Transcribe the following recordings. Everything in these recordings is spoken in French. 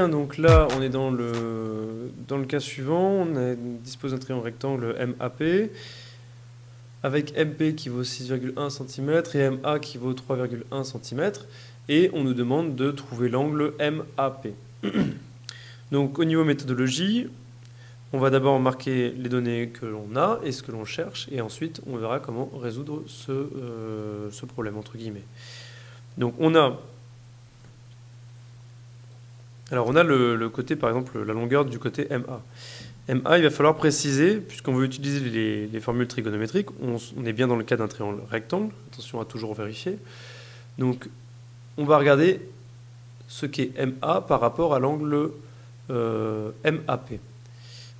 Bien, donc là, on est dans le cas suivant. Dispose d'un triangle rectangle MAP avec MP qui vaut 6,1 cm et MA qui vaut 3,1 cm. Et on nous demande de trouver l'angle MAP. Donc au niveau méthodologie, on va d'abord marquer les données que l'on a et ce que l'on cherche, et ensuite on verra comment résoudre ce problème, entre guillemets. Donc on a le côté, par exemple, la longueur du côté MA. MA, il va falloir préciser, puisqu'on veut utiliser les formules trigonométriques, on est bien dans le cas d'un triangle rectangle, attention à toujours vérifier. Donc on va regarder ce qu'est MA par rapport à l'angle MAP.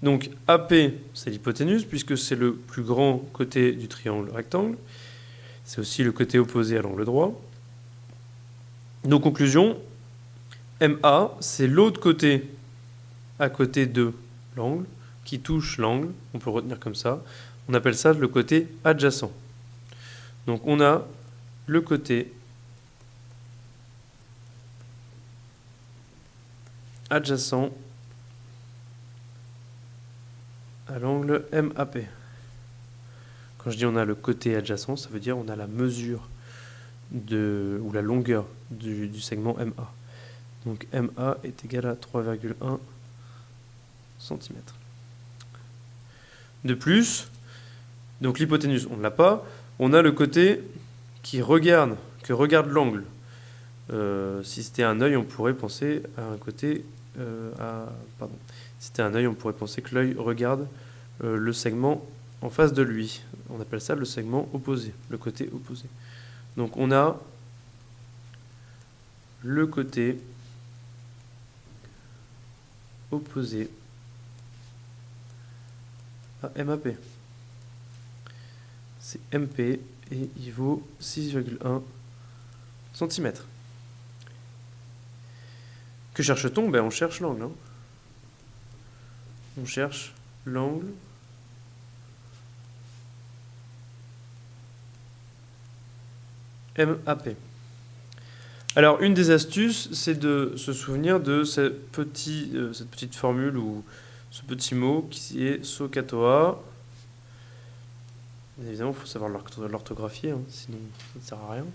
Donc AP, c'est l'hypoténuse, puisque c'est le plus grand côté du triangle rectangle. C'est aussi le côté opposé à l'angle droit. Donc conclusion, MA, c'est l'autre côté à côté de l'angle, qui touche l'angle, on peut le retenir comme ça. On appelle ça le côté adjacent. Donc on a le côté adjacent à l'angle MAP. Quand je dis on a le côté adjacent, ça veut dire on a la mesure ou la longueur du segment MA. Donc MA est égal à 3,1 cm. De plus, donc l'hypoténuse, on ne l'a pas, on a le côté que regarde l'angle. Si c'était un œil, on pourrait penser à un côté... Si c'était un œil, on pourrait penser que l'œil regarde le segment en face de lui. On appelle ça le segment opposé, le côté opposé. Donc on a le côté opposé à MAP. C'est MP et il vaut 6,1 cm. Que cherche-t-on? On cherche l'angle. On cherche l'angle MAP. Alors, une des astuces, c'est de se souvenir de cette petite formule ou ce petit mot qui est SOHCAHTOA. Bien évidemment, il faut savoir l'orthographier, sinon ça ne sert à rien.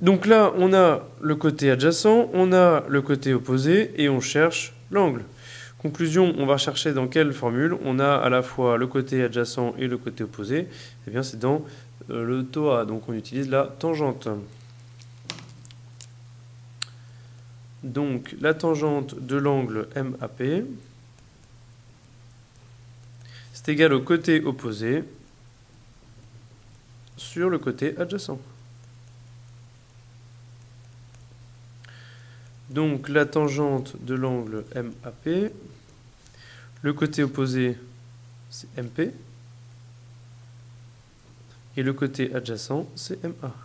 Donc là, on a le côté adjacent, on a le côté opposé et on cherche l'angle. Conclusion, on va chercher dans quelle formule on a à la fois le côté adjacent et le côté opposé. Eh bien, c'est dans le TOA, donc on utilise la tangente. Donc, la tangente de l'angle MAP, c'est égal au côté opposé sur le côté adjacent. Donc, la tangente de l'angle MAP, le côté opposé, c'est MP, et le côté adjacent, c'est MA.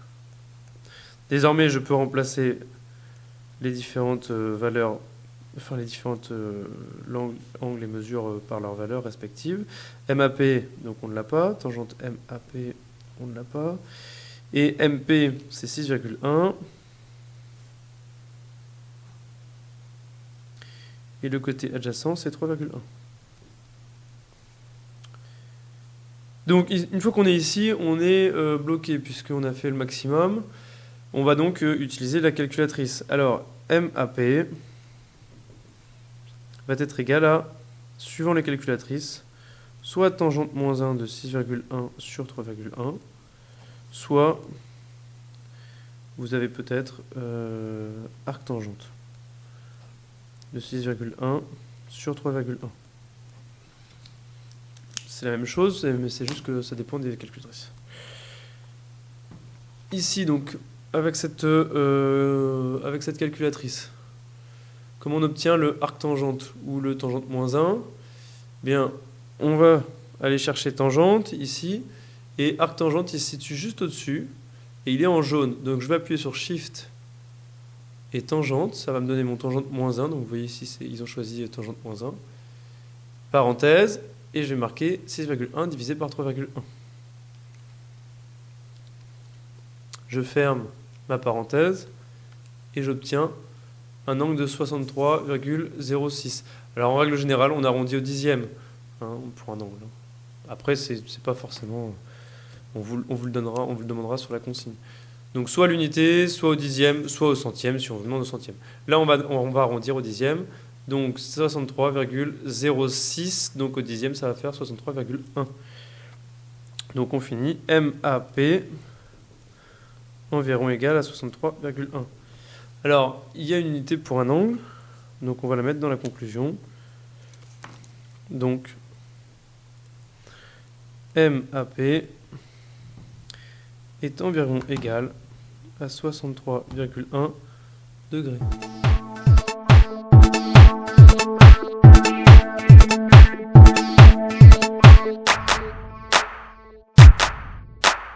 Désormais, je peux remplacer les différentes valeurs, enfin les différentes angles et mesures par leurs valeurs respectives. MAP, donc on ne l'a pas. Tangente MAP, on ne l'a pas. Et MP, c'est 6,1. Et le côté adjacent, c'est 3,1. Donc, une fois qu'on est ici, on est bloqué, puisqu'on a fait le maximum. On va donc utiliser la calculatrice. Alors, MAP va être égal à, suivant les calculatrices, soit tangente moins 1 de 6,1 sur 3,1, soit vous avez peut-être arctangente de 6,1 sur 3,1. C'est la même chose, mais c'est juste que ça dépend des calculatrices. Ici, donc, avec cette calculatrice, comment on obtient le arctangente ou le tangente moins 1? Bien, on va aller chercher tangente ici, et arctangente il se situe juste au-dessus, et il est en jaune. Donc je vais appuyer sur Shift et tangente, ça va me donner mon tangente moins 1. Donc vous voyez ici, ils ont choisi tangente moins 1. Parenthèse, et je vais marquer 6,1 divisé par 3,1. Je ferme ma parenthèse et j'obtiens un angle de 63,06. Alors en règle générale, on arrondit au dixième hein, pour un angle. Après, c'est pas forcément... On vous le donnera, on vous le demandera sur la consigne. Donc soit à l'unité, soit au dixième, soit au centième, si on vous demande au centième. Là, on va arrondir au dixième. Donc 63,06. Donc au dixième, ça va faire 63,1. Donc on finit MAP environ égal à 63,1. Alors, il y a une unité pour un angle. Donc on va la mettre dans la conclusion. Donc MAP est environ égal à 63,1 degrés.